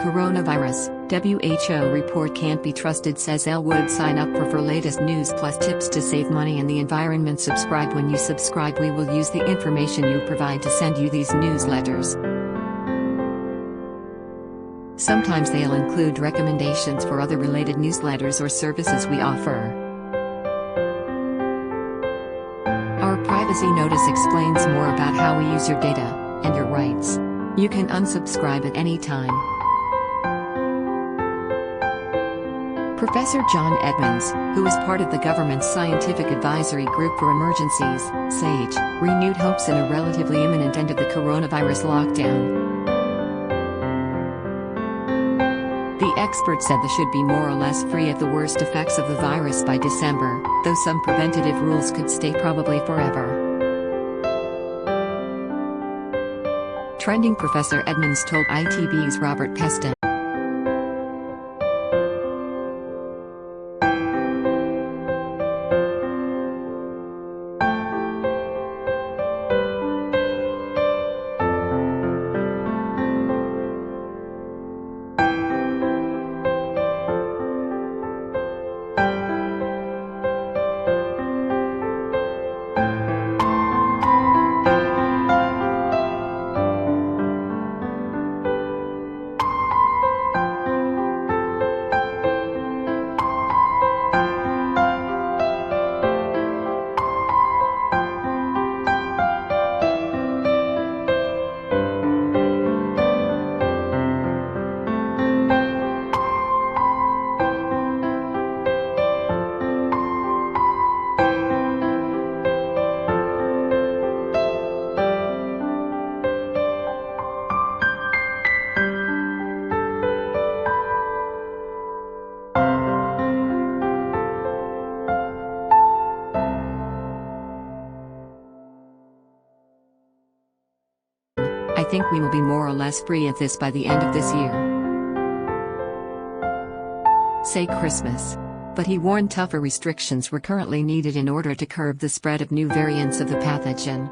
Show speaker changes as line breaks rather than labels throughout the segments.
Coronavirus, WHO report can't be trusted, says Elwood. Sign up for latest news plus tips to save money and the environment. Subscribe. When you subscribe, we will use the information you provide to send you these newsletters. Sometimes they'll include recommendations for other related newsletters or services we offer. Our privacy notice explains more about how we use your data and your rights. You can unsubscribe at any time. Professor John Edmonds, who is part of the government's Scientific Advisory Group for Emergencies, SAGE, renewed hopes in a relatively imminent end of the coronavirus lockdown. The expert said they should be more or less free of the worst effects of the virus by December, though some preventative rules could stay probably forever. Trending. Professor Edmonds told ITV's Robert Peston. I think we will be more or less free of this by the end of this year. Say Christmas. But he warned tougher restrictions were currently needed in order to curb the spread of new variants of the pathogen.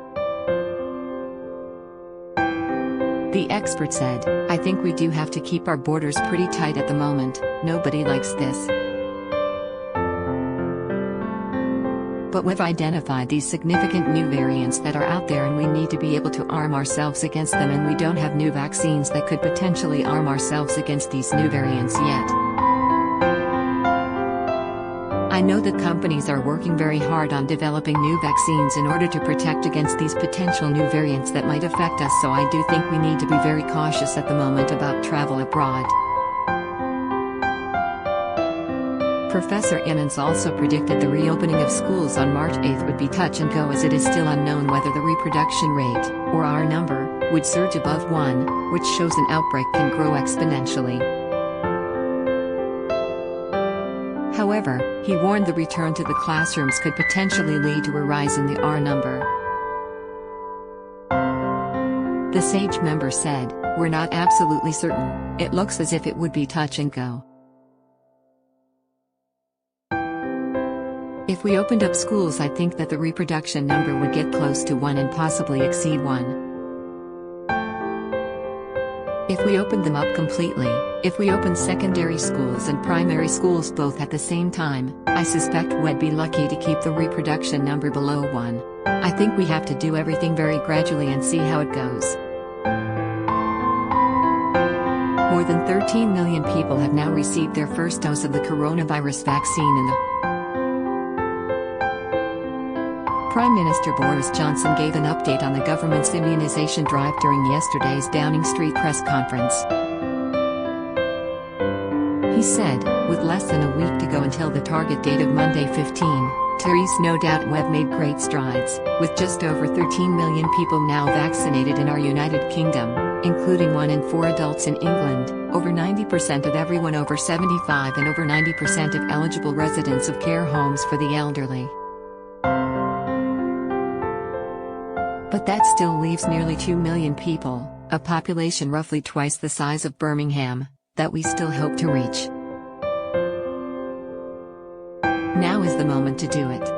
The expert said, "I think we do have to keep our borders pretty tight at the moment. Nobody likes this. But we've identified these significant new variants that are out there and we need to be able to arm ourselves against them, and we don't have new vaccines that could potentially arm ourselves against these new variants yet. I know that companies are working very hard on developing new vaccines in order to protect against these potential new variants that might affect us, so I do think we need to be very cautious at the moment about travel abroad." Professor Edmonds also predicted the reopening of schools on March 8 would be touch and go, as it is still unknown whether the reproduction rate, or R number, would surge above 1, which shows an outbreak can grow exponentially. However, he warned the return to the classrooms could potentially lead to a rise in the R number. The SAGE member said, "We're not absolutely certain. It looks as if it would be touch and go. If we opened up schools, I think that the reproduction number would get close to 1 and possibly exceed 1. If we opened them up completely, if we opened secondary schools and primary schools both at the same time, I suspect we'd be lucky to keep the reproduction number below 1. I think we have to do everything very gradually and see how it goes." More than 13 million people have now received their first dose of the coronavirus vaccine in the Prime Minister Boris Johnson gave an update on the government's immunization drive during yesterday's Downing Street press conference. He said, "With less than a week to go until the target date of Monday 15, Therese, no doubt we've made great strides, with just over 13 million people now vaccinated in our United Kingdom, including 1 in 4 adults in England, over 90% of everyone over 75 and over 90% of eligible residents of care homes for the elderly. But that still leaves nearly 2 million people, a population roughly twice the size of Birmingham, that we still hope to reach. Now is the moment to do it."